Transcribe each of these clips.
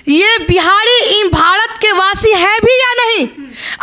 ये बिहारी इन भारत के वासी है भी या नहीं?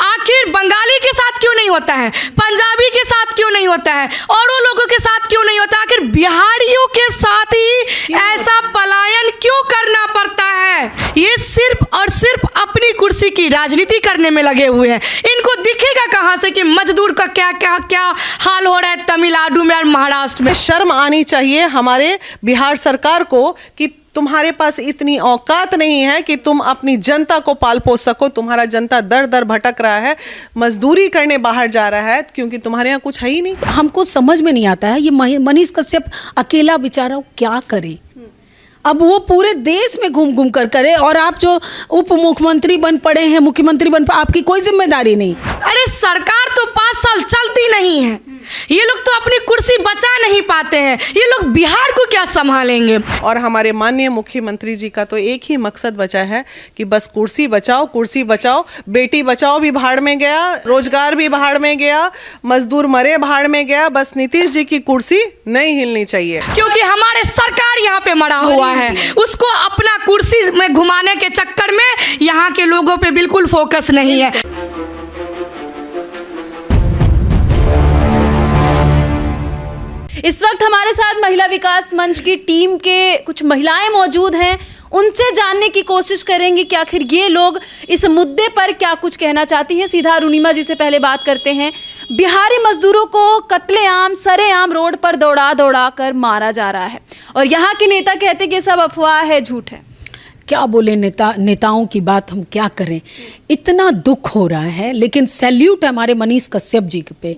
आखिर बंगाली के साथ क्यों नहीं होता है, पंजाबी के साथ क्यों नहीं होता है, औरों लोगों के साथ क्यों नहीं होता? आखिर बिहारियों के साथ ही ऐसा पलायन क्यों करना पड़ता है? ये सिर्फ और सिर्फ अपनी कुर्सी की राजनीति करने में लगे हुए हैं। इनको दिखेगा कहाँ से कि मजदूर का क्या क्या क्या हाल हो रहा है तमिलनाडु में और महाराष्ट्र में। शर्म आनी चाहिए हमारे बिहार सरकार को कि तुम्हारे पास इतनी औकात नहीं है कि तुम अपनी जनता को पाल पोस सको। तुम्हारा जनता दर दर भटक रहा है, मजदूरी करने बाहर जा रहा है क्योंकि तुम्हारे यहाँ कुछ है ही नहीं। हमको समझ में नहीं आता है ये मनीष कश्यप अकेला बेचारा क्या करे। अब वो पूरे देश में घूम घूम कर करे और आप जो उप मुख्यमंत्री बन पड़े हैं, मुख्यमंत्री बन, आपकी कोई जिम्मेदारी नहीं। अरे सरकार तो 5 साल चलती नहीं है, ये लोग तो अपनी कुर्सी बचा नहीं पाते हैं, ये लोग बिहार को क्या संभालेंगे? और हमारे माननीय मुख्यमंत्री जी का तो एक ही मकसद बचा है कि बस कुर्सी बचाओ, कुर्सी बचाओ। बेटी बचाओ भी भाड़ में गया, रोजगार भी भाड़ में गया, मजदूर मरे भाड़ में गया। बस नीतीश जी की कुर्सी नहीं हिलनी चाहिए क्योंकि हमारे सरकार यहाँ पे मरा हुआ है। उसको अपना कुर्सी में घुमाने के चक्कर में यहाँ के लोगों पे बिल्कुल फोकस नहीं है। इस वक्त हमारे साथ महिला विकास मंच की टीम के कुछ महिलाएं मौजूद हैं, उनसे जानने की कोशिश करेंगे कि आखिर ये लोग इस मुद्दे पर क्या कुछ कहना चाहती हैं। सीधा अरुणिमा जी से पहले बात करते हैं। बिहारी मजदूरों को कत्लेआम सरेआम रोड पर दौड़ा दौड़ा कर मारा जा रहा है और यहाँ के नेता कहते हैं कि सब अफवाह है, झूठ है। क्या बोले नेताओं की बात हम क्या करें, इतना दुख हो रहा है। लेकिन सैल्यूट है हमारे मनीष कश्यप जी पे।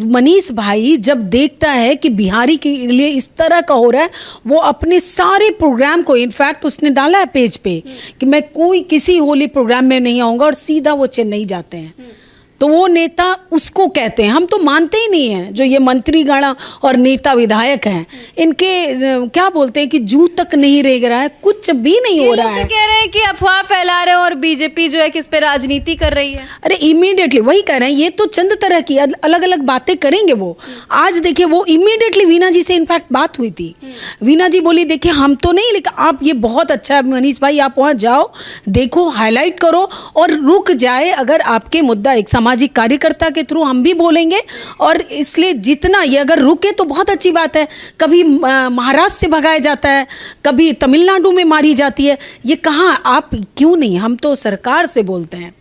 मनीष भाई जब देखता है कि बिहारी के लिए इस तरह का हो रहा है, वो अपने सारे प्रोग्राम को, इनफैक्ट उसने डाला है पेज पे कि मैं कोई किसी होली प्रोग्राम में नहीं आऊँगा और सीधा वो चेन्नई जाते हैं। तो वो नेता उसको कहते हैं, हम तो मानते ही नहीं हैं। जो ये मंत्रीगण और नेता विधायक हैं, इनके क्या बोलते हैं कि जू तक नहीं रह रहा है, कुछ भी नहीं हो रहा है। कह रहे हैं कि अफवाह फैला रहे हैं और बीजेपी जो है किस पे राजनीति कर रही है। अरे इमीडिएटली वही कह रहे हैं, ये तो चंद तरह की अलग अलग बातें करेंगे वो। आज देखिए वो इमीडिएटली वीना जी से इनफैक्ट बात हुई थी। वीना जी बोली देखिए हम तो नहीं, लेकिन आप ये बहुत अच्छा है मनीष भाई, आप वहाँ जाओ, देखो, हाईलाइट करो और रुक जाए। अगर आपके मुद्दा एक सामाजिक कार्यकर्ता के थ्रू हम भी बोलेंगे और इसलिए जितना ये अगर रुके तो बहुत अच्छी बात है। कभी महाराष्ट्र से भगाया जाता है, कभी तमिलनाडु में मारी जाती है, ये कहाँ, आप क्यों नहीं? हम तो सरकार से बोलते हैं,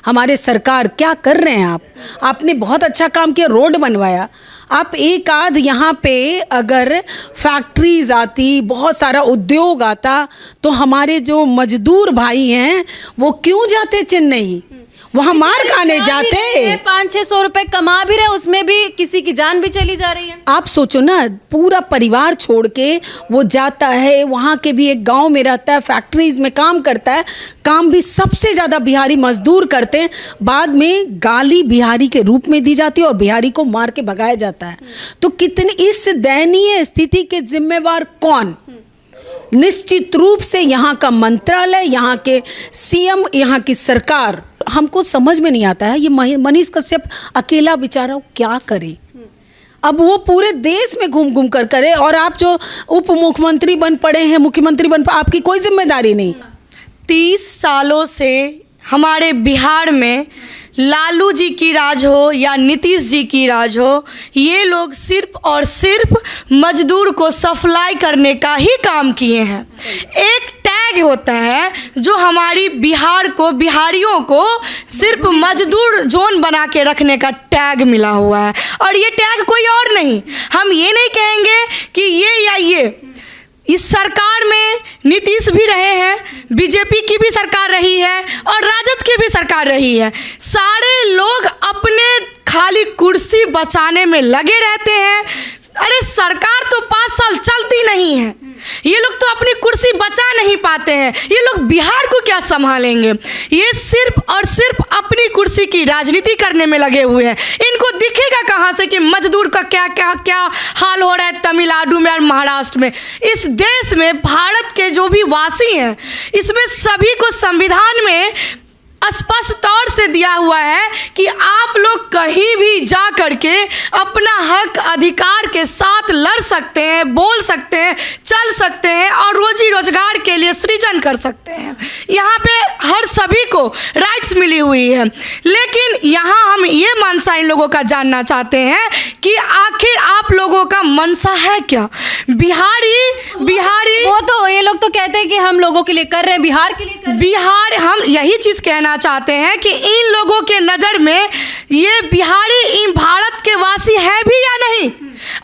हमारे सरकार क्या कर रहे हैं? आपने बहुत अच्छा काम किया, रोड बनवाया। आप एक आध यहाँ पे अगर फैक्ट्रीज आती, बहुत सारा उद्योग आता, तो हमारे जो मजदूर भाई हैं वो क्यों जाते चेन्नई? वहाँ मार खाने जाते। 500-600 रुपए कमा भी रहे, उसमें भी किसी की जान भी चली जा रही है। आप सोचो ना, पूरा परिवार छोड़ के वो जाता है, वहाँ के भी एक गांव में रहता है, फैक्ट्रीज में काम करता है। काम भी सबसे ज़्यादा बिहारी मजदूर करते हैं। बाद में गाली बिहारी के रूप में दी जाती है और बिहारी को मार के भगाया जाता है। तो कितनी इस दयनीय स्थिति के जिम्मेवार कौन? निश्चित रूप से यहाँ का मंत्रालय, यहाँ के सीएम, यहाँ की सरकार। हमको समझ में नहीं आता है ये मनीष कश्यप अकेला बेचारा क्या करे। अब वो पूरे देश में घूम घूम कर करे और आप जो उप मुख्यमंत्री बन पड़े हैं, मुख्यमंत्री बन, आपकी कोई जिम्मेदारी नहीं। 30 सालों से हमारे बिहार में लालू जी की राज हो या नीतीश जी की राज हो, ये लोग सिर्फ और सिर्फ मजदूर को सप्लाई करने का ही काम किए हैं। एक टैग होता है जो हमारी बिहार को, बिहारियों को सिर्फ मजदूर जोन बना के रखने का टैग मिला हुआ है और ये टैग कोई और नहीं। हम ये नहीं कहेंगे कि ये या ये। इस सरकार में नीतीश भी रहे हैं, बीजेपी की भी सरकार रही है और राजद की भी सरकार रही है। सारे लोग अपने खाली कुर्सी बचाने में लगे रहते हैं। अरे सरकार तो 5 साल चलती नहीं है, ये लोग तो अपनी कुर्सी बचा नहीं पाते हैं, ये लोग बिहार को क्या संभालेंगे? ये सिर्फ और सिर्फ अपनी कुर्सी की राजनीति करने में लगे हुए हैं। इनको दिखेगा कहाँ से कि मजदूर का क्या क्या क्या हाल हो रहा है तमिलनाडु में और महाराष्ट्र में? इस देश में भारत के जो भी वासी हैं, इसमें सभी को संविधान में स्पष्ट तौर से दिया हुआ है कि आप लोग कहीं भी जा करके अपना हक अधिकार के साथ लड़ सकते हैं, बोल सकते हैं, चल सकते हैं और रोजी रोजगार के लिए सृजन कर सकते हैं। यहाँ पे हर सभी को राइट्स मिली हुई है। लेकिन यहाँ हम ये मनसा इन लोगों का जानना चाहते हैं कि आखिर आप लोगों का मनसा है क्या? बिहारी वो तो ये लोग तो कहते हैं कि हम लोगों के लिए कर रहे हैं, बिहार के लिए कर रहे हैं। बिहार, हम यही चीज कहना चाहते हैं कि इन लोगों के नजर में ये बिहारी इन भारत के वासी है भी या नहीं?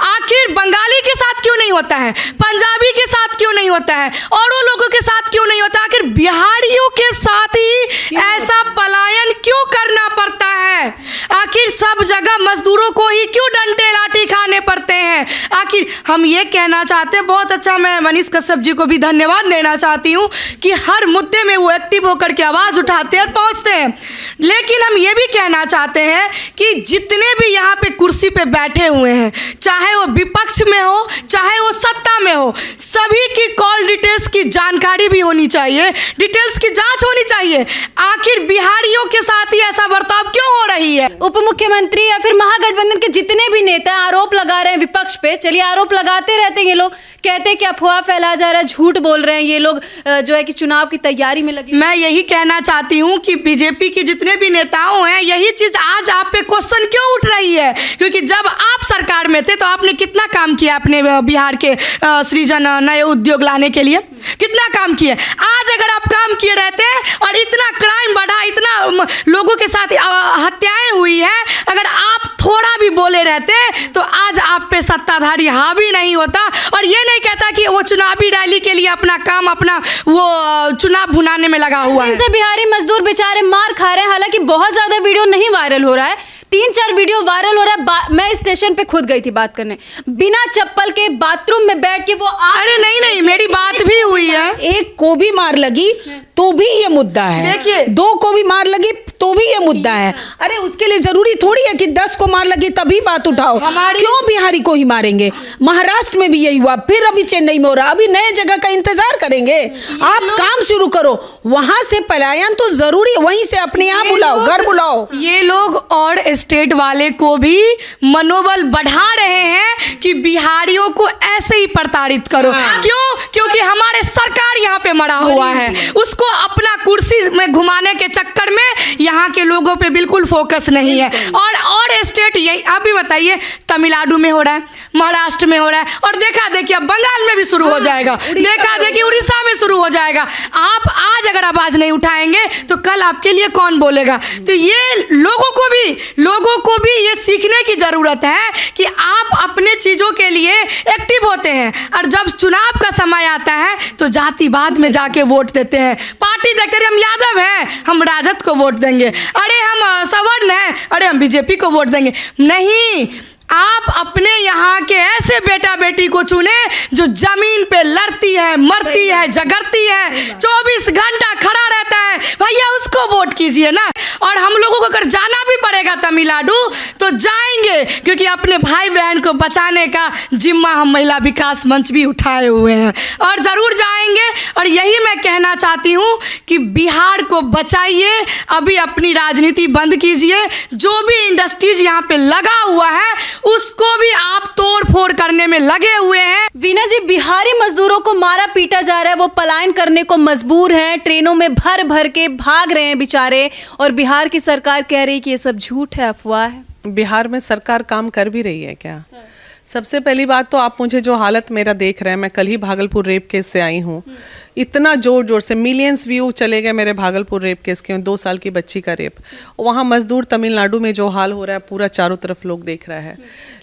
आखिर बंगाली के साथ क्यों नहीं होता है? पंजाबी के साथ क्यों नहीं होता है? और वो लोगों के साथ क्यों नहीं होता? आखिर बिहारियों के साथ ही ऐसा पलायन क्यों करना पड़ता है? आखिर सब जगह मजदूरों को ही क्यों डंडे लाठी खाने पड़ते हैं? आखिर हम ये कहना चाहते हैं, बहुत अच्छा, मैं मनीष कश्यप जी को भी धन्यवाद देना चाहती हूँ कि हर मुद्दे में वो एक्टिव होकर के आवाज़ उठाते हैं और पहुँचते हैं। लेकिन हम ये भी कहना चाहते हैं कि जितने भी यहाँ पे कुर्सी पे बैठे हुए हैं, चाहे वो विपक्ष में हो चाहे वो सत्ता में हो, सभी की कॉल डिटेल्स की जानकारी भी होनी चाहिए, डिटेल्स की जांच होनी चाहिए। आखिर बिहारियों के साथ ही ऐसा बर्ताव क्यों हो रही है? उप मुख्यमंत्री या फिर महागठबंधन के जितने भी नेता आरोप लगा रहे हैं विपक्ष पे, चलिए आरोप लगाते रहते हैं ये लोग, कहते हैं कि अफवाह फैलाया जा रहा है, झूठ बोल रहे हैं ये लोग, जो है कि चुनाव की तैयारी में लगे। मैं यही कहना चाहती हूँ कि बीजेपी के जितने भी नेताओं हैं, यही चीज आज आप पे क्वेश्चन क्यों उठ रही है? क्योंकि जब आप सरकार में थे तो आपने कितना काम किया अपने बिहार के सृजन, नए उद्योग लाने के लिए? कितना काम किया? आज अगर आप काम किए रहते और इतना क्राइम बढ़ा, इतना लोगों के साथ हत्याएं हुई हैं, अगर आप थोड़ा भी बोले रहते तो आज आप पे सत्ताधारी हावी नहीं होता। और ये नहीं कहता कि वो चुनावी रैली के लिए अपना काम, अपना वो चुनाव भुनाने में लगा हुआ है। इनसे बिहारी मजदूर बेचारे मार खा रहे हैं। हालांकि बहुत ज्यादा वीडियो नहीं वायरल हो रहा है, 3-4 वीडियो वायरल हो रहा है। मैं स्टेशन पे खुद गई थी बात करने, बिना चप्पल के बाथरूम में बैठ के वो अरे नहीं, मेरी बात भी हुई है। एक को भी मार लगी तो भी ये मुद्दा है, देखिए, 2 को भी मार लगी तो भी ये मुद्दा है। अरे उसके लिए जरूरी थोड़ी है कि 10 को मार लगी तभी बात उठाओ। क्यों बिहारी को ही मारेंगे? महाराष्ट्र में भी यही हुआ, फिर अभी चेन्नई में हो रहा, अभी नए जगह का इंतजार करेंगे? आप काम शुरू करो, वहां से पलायन तो जरूरी, वहीं से अपने यहाँ बुलाओ, घर बुलाओ। ये लोग और स्टेट वाले को भी मनोबल बढ़ा रहे हैं कि बिहारियों को ऐसे ही प्रताड़ित करो। क्यों? क्योंकि हमारे सरकार यहाँ पे मरा हुआ है, उसको अपना कुर्सी में घुमाने के चक्कर में यहाँ के लोगों पे बिल्कुल फोकस नहीं है। और स्टेट, यही अभी बताइए, तमिलनाडु में हो रहा है, महाराष्ट्र में हो रहा है, और देखा देखिए अब बंगाल में भी शुरू हो जाएगा, देखा देखिए उड़ीसा में शुरू हो जाएगा। आप आज अगर आवाज नहीं उठाएंगे तो कल आपके लिए कौन बोलेगा? तो ये लोगों को भी ये सीखने की जरूरत है कि आप अपने चीजों के लिए एक्टिव होते हैं, और जब चुनाव का समय आता है तो जातिवाद में जाके वोट देते हैं। पार्टी देखते हैं, हम यादव हैं, हम राजद को वोट देंगे, अरे हम सवर्ण हैं, अरे हम बीजेपी को वोट देंगे। नहीं, आप अपने यहाँ के ऐसे बेटा बेटी को चुने जो जमीन पे लड़ती है, मरती है, झगड़ती है, 24 घंटा खड़ा रहता है, भैया उसको वोट कीजिए ना। और हम लोगों को अगर जाना भी पड़ेगा तमिलनाडु तो जाएंगे, क्योंकि अपने भाई बहन को बचाने का जिम्मा हम महिला विकास मंच भी उठाए हुए हैं और ज़रूर जाएंगे। और यही मैं कहना चाहती हूँ कि बिहार को बचाइए, अभी अपनी राजनीति बंद कीजिए, जो भी इंडस्ट्रीज यहाँ पे लगा हुआ है उसको भी आप तोड़ फोड़ करने में लगे हुए हैं। वीना जी, बिहारी मजदूरों को मारा पीटा जा रहा है, वो पलायन करने को मजबूर हैं, ट्रेनों में भर भर के भाग रहे हैं बेचारे, और बिहार की सरकार कह रही है कि ये सब झूठ है, अफवाह है। बिहार में सरकार काम कर भी रही है क्या? सबसे पहली बात तो आप मुझे जो हालत मेरा देख रहे हैं, मैं कल ही भागलपुर रेप केस से आई हूँ, इतना जोर जोर से मिलियंस व्यू चले गए मेरे भागलपुर रेप केस के, 2 साल की बच्ची का रेप। वहाँ मजदूर तमिलनाडु में जो हाल हो रहा है पूरा चारों तरफ लोग देख रहा है।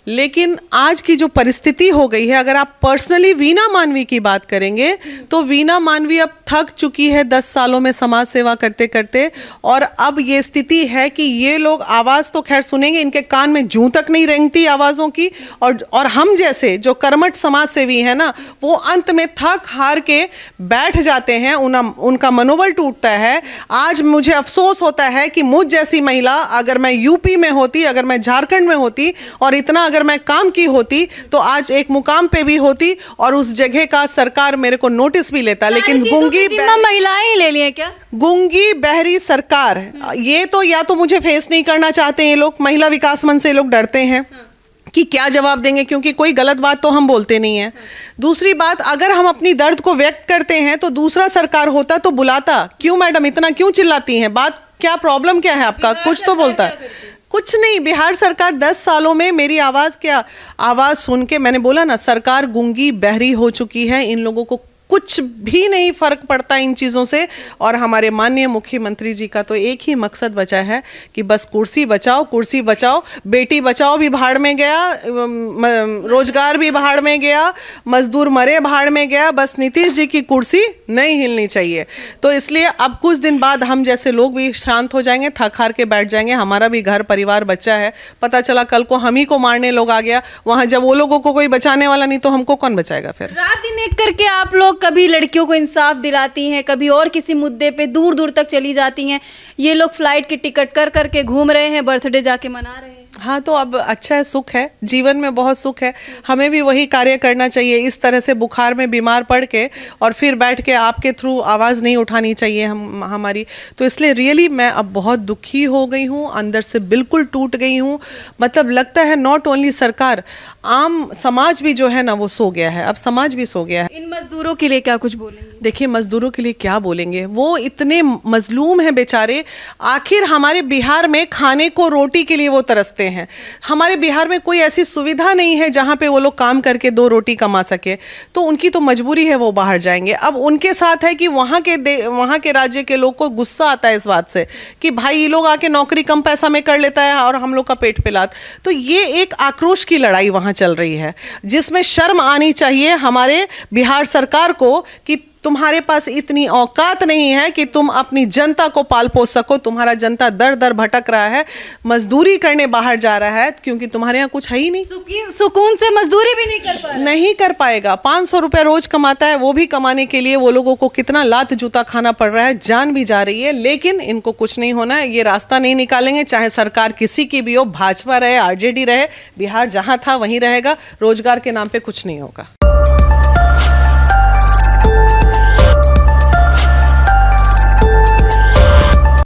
लेकिन आज की जो परिस्थिति हो गई है, अगर आप पर्सनली वीना मानवी की बात करेंगे तो वीना मानवी अब थक चुकी है 10 सालों में समाज सेवा करते करते, और अब ये स्थिति है कि ये लोग आवाज़ तो खैर सुनेंगे, इनके कान में जूं तक नहीं रेंगती आवाज़ों की, और हम जैसे जो कर्मठ समाज सेवी हैं ना, वो अंत में थक हार के बैठ जाते हैं उनका मनोबल टूटता है। आज मुझे अफसोस होता है कि मुझ जैसी महिला अगर मैं यूपी में होती, अगर मैं झारखंड में होती और इतना अगर मैं काम की होती तो आज एक मुकाम पे भी होती और उस जगह का सरकार मेरे को नोटिस भी लेता। लेकिन गूंगी महिलाएं ही ले लिए क्या? गूंगी बहरी सरकार, ये तो या तो मुझे फेस नहीं करना चाहते ये लोग, महिला विकास मंच से लोग डरते हैं कि क्या जवाब देंगे, क्योंकि कोई गलत बात तो हम बोलते नहीं है। दूसरी बात, अगर हम अपनी दर्द को व्यक्त करते हैं तो दूसरा सरकार होता तो बुलाता। क्यों मैडम इतना क्यों चिल्लाती हैं? बात क्या, प्रॉब्लम क्या है आपका? कुछ तो बोलता है। कुछ नहीं, बिहार सरकार 10 सालों में मेरी आवाज़ सुन के, मैंने बोला ना, सरकार गूंगी बहरी हो चुकी है। इन लोगों को कुछ भी नहीं फर्क पड़ता इन चीज़ों से। और हमारे माननीय मुख्यमंत्री जी का तो एक ही मकसद बचा है कि बस कुर्सी बचाओ, कुर्सी बचाओ। बेटी बचाओ भी भाड़ में गया, रोजगार भी भाड़ में गया, मजदूर मरे भाड़ में गया। बस नीतीश जी की कुर्सी नहीं हिलनी चाहिए। तो इसलिए अब कुछ दिन बाद हम जैसे लोग भी शांत हो जाएंगे, थक हार के बैठ जाएंगे। हमारा भी घर परिवार बच्चा है, पता चला कल को हम ही को मारने लोग आ गया वहाँ, जब वो लोगों को कोई बचाने वाला नहीं तो हमको कौन बचाएगा फिर? रात दिन एक करके आप लोग कभी लड़कियों को इंसाफ दिलाती हैं, कभी और किसी मुद्दे पे दूर दूर तक चली जाती हैं। ये लोग फ्लाइट की टिकट कर करके घूम रहे हैं, बर्थडे जाके मना रहे हैं। हाँ, तो अब अच्छा है, सुख है, जीवन में बहुत सुख है। हमें भी वही कार्य करना चाहिए। इस तरह से बुखार में बीमार पड़ के और फिर बैठ के आपके थ्रू आवाज़ नहीं उठानी चाहिए हमारी। तो इसलिए रियली मैं अब बहुत दुखी हो गई हूँ, अंदर से बिल्कुल टूट गई हूँ। मतलब लगता है नॉट ओनली सरकार, आम समाज भी जो है ना वो सो गया है। अब समाज भी सो गया है। इन मजदूरों के लिए क्या कुछ बोलेंगे? देखिए, मजदूरों के लिए क्या बोलेंगे, वो इतने मजलूम हैं बेचारे। आखिर हमारे बिहार में खाने को, रोटी के लिए वो तरसते हैं। हमारे बिहार में कोई ऐसी सुविधा नहीं है जहाँ पे वो लोग काम करके 2 रोटी कमा सके। तो उनकी तो मजबूरी है, वो बाहर जाएंगे। अब उनके साथ है कि वहाँ के राज्य के लोग को गुस्सा आता है इस बात से कि भाई ये लोग आके नौकरी कम पैसा में कर लेता है और हम लोग का पेट पिलात। तो ये एक आक्रोश की लड़ाई वहाँ चल रही है, जिसमें शर्म आनी चाहिए हमारे बिहार सरकार को कि तुम्हारे पास इतनी औकात नहीं है कि तुम अपनी जनता को पाल पोस सको। तुम्हारा जनता दर दर भटक रहा है, मजदूरी करने बाहर जा रहा है, क्योंकि तुम्हारे यहाँ कुछ है ही नहीं। सुकून से मजदूरी भी नहीं कर पा रहा। नहीं कर पाएगा। 500 रुपये रोज कमाता है, वो भी कमाने के लिए वो लोगों को कितना लात जूता खाना पड़ रहा है, जान भी जा रही है। लेकिन इनको कुछ नहीं होना है, ये रास्ता नहीं निकालेंगे, चाहे सरकार किसी की भी हो, भाजपा रहे, आरजेडी रहे, बिहार जहाँ था वहीं रहेगा। रोजगार के नाम पे कुछ नहीं होगा।